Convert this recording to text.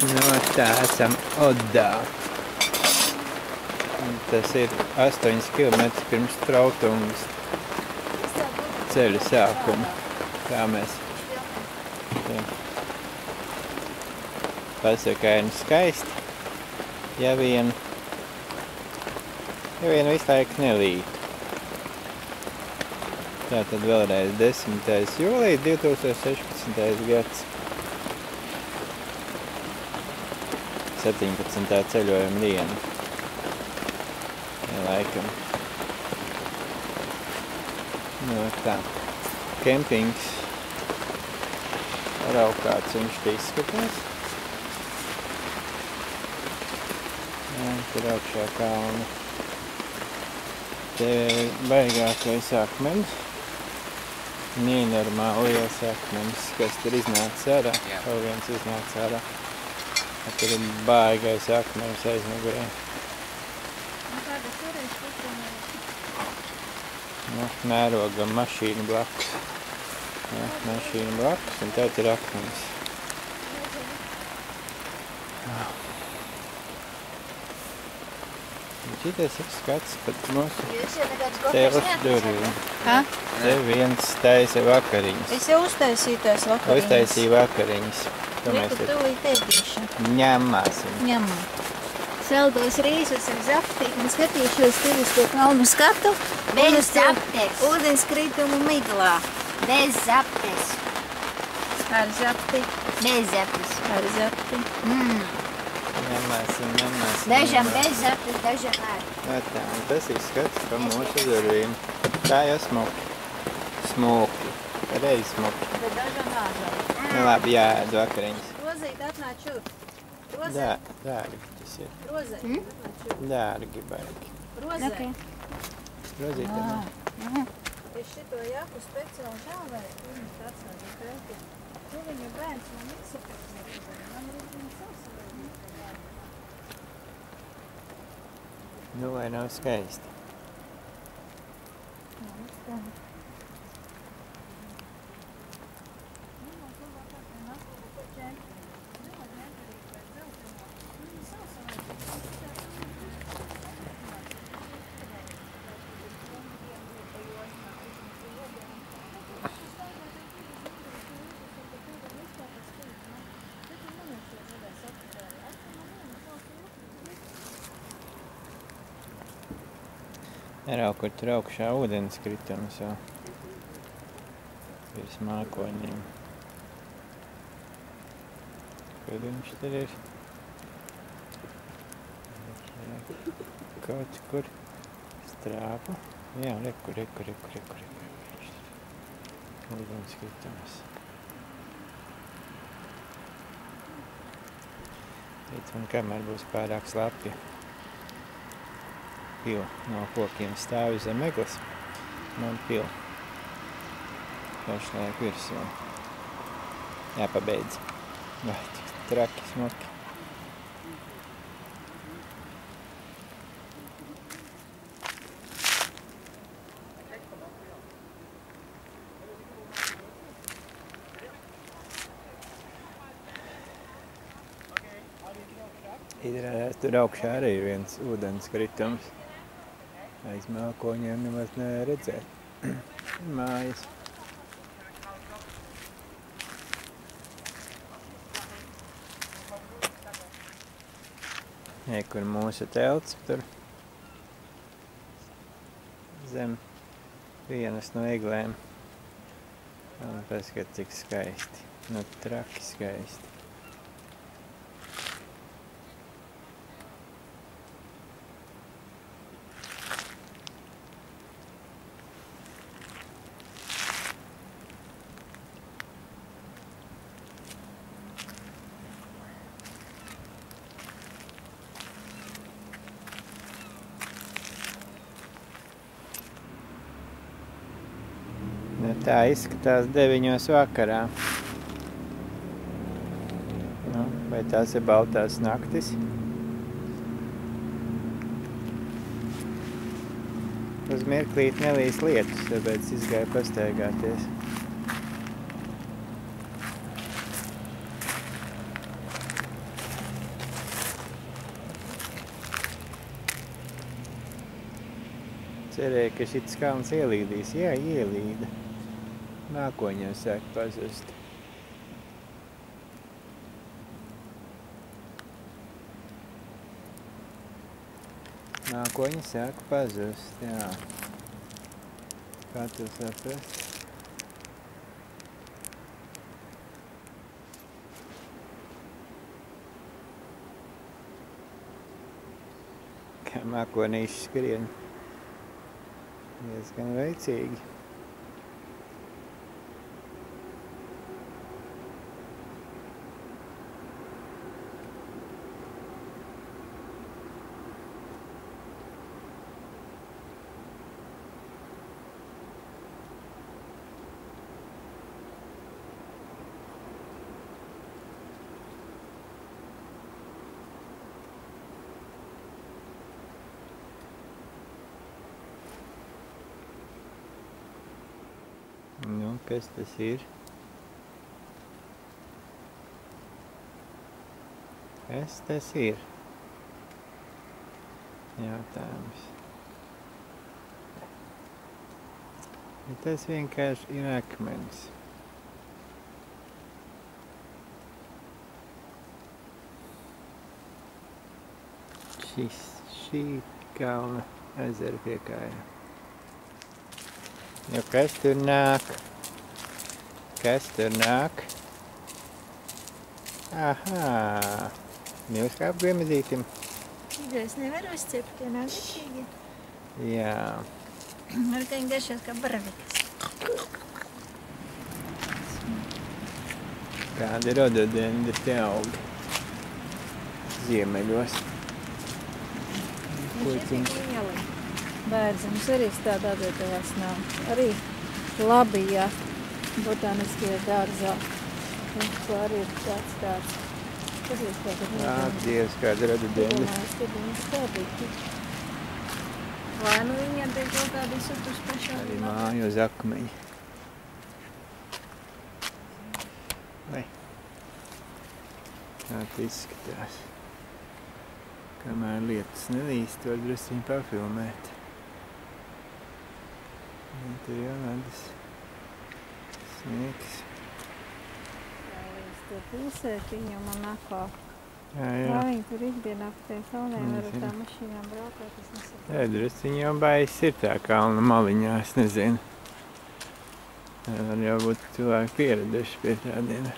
No tā esam Odā. Tas ir 8 km pirms Trautungas ceļa sākuma. Kā mēs pasakaini skaisti, ja vien visu laiku nelīt. Tātad vēlreiz 10. jūlija 2016. gads. 17. ceļojuma diena. Laikam. No tā. Kempings. Raukāts viņš te izskatās. Jā, tur augšā kalna. Te baigākais akmenis. Nenormālajās akmenis, kas tur iznāca ārā. Vēl viens iznāca ārā. Tur ir baigais akmenis aizmugurē. Nu, mērogam mašīnu blakus. Ja, mašīnu blakus, un tēt ir akmenis. Šitais ir skats pat mūsu telas durvīm. Te viens taisa vakariņas. Es jau uztaisīju tās vakariņas. Uztaisīju vakariņas. Reku tūlīt ēdīšu. Ņemāsim. Ņemam. Saldos rīsus ar zaptīm un skatīšos tev uz to kalnu skatu. Bez zaptes. Ūdenskritumu miglā. Bez zaptes. Ar zapti. Bez zaptes. Ar zapti. Ņemāsim. Dažam bez zaptes, dažam ar. Tā, un tas ir skats pa mūsu durvīm. Tā jau smuki. Smuki. Reiz smuki. Bet dažam āžai. Nu labi, jāēd vakariņas. Rozīt, atnāc šur. Dārgi tas ir. Rozīt, atnāc šur. Dārgi baigi. Rozīt. Rozīt ir man. Es šito jaku speciāli žāvēju, viņas atsādu krēti. Tu viņa bērns man izsapēc. Man ir viņa savsavē. Nu, vai nav skaisti? Nerau, kur tur augšā ūdens kritums jau virs mākoņiem. Kur viņš tur ir? Kaut kur strāpa. Jā, reku. Ūdens kritums. Līdz man kamēr būs pārāk slapja. Pila no kokiem stāvi zem egles. Man pila. Pašlaik virsū. Jāpabeidz. Vai, tik traki, smuki. Tur augšā arī ir viens ūdens kritums. Aiz mākoņiem nemaz neredzēt. Mājas. Kur mūsu telts tur zem vienas no eglēm. Un paskat, cik skaisti. Nu, traki skaisti. Tā izskatās 9 vakarā. Nu, vai tās ir baltās naktis? Uz mirklīt nelīs lietus, tāpēc izgāju pastaigāties. Cerēju, ka šits kalns ielīdīs. Jā, ielīda. Mākoņiem sāk pazust. Mākoņi sāk pazust, jā. Kā tu saprast? Kā mākonīši skrien. Diezgan veicīgi. Nu, kas tas ir? Kas tas ir? Jautājums. Ja tas vienkārši ir akmens. Šī kalna ezera piekāja. Nu, kas tur nāk? Kas tur nāk? Ahā! Jūs kā apgriemazītim? Es nevaru uzcept, tie nav garšīgi. Jā. Var ka viņi garšot kā baravikas. Kādi rododendri te aug? Ziemeļos. Puiciņi. Bērziņus arī tādā vietavās nav. Arī Labijā, botāniskajā dārzā. Ko arī ir tāds. Kas ir tāds? Dievs, kāda rododendri. Vai nu viņiem tiek kaut kādi sutuši pašā? Arī māju uz akmeņa. Vai? Kā tas izskatās. Kamēr lietas nelīst, var drusciņi pafilmēt. Tur jau tādas sniegs. Līdz tie pilsētiņa Monako. Jā. Vai viņi tur ikdienā pa tiem kalniem var ar tām mašīnām braukāt, es nesaprotu. Jā, drusciņi jau bais ir tā kalna maliņā, es nezinu. Var jau būt cilvēki pieraduši pie tādiem.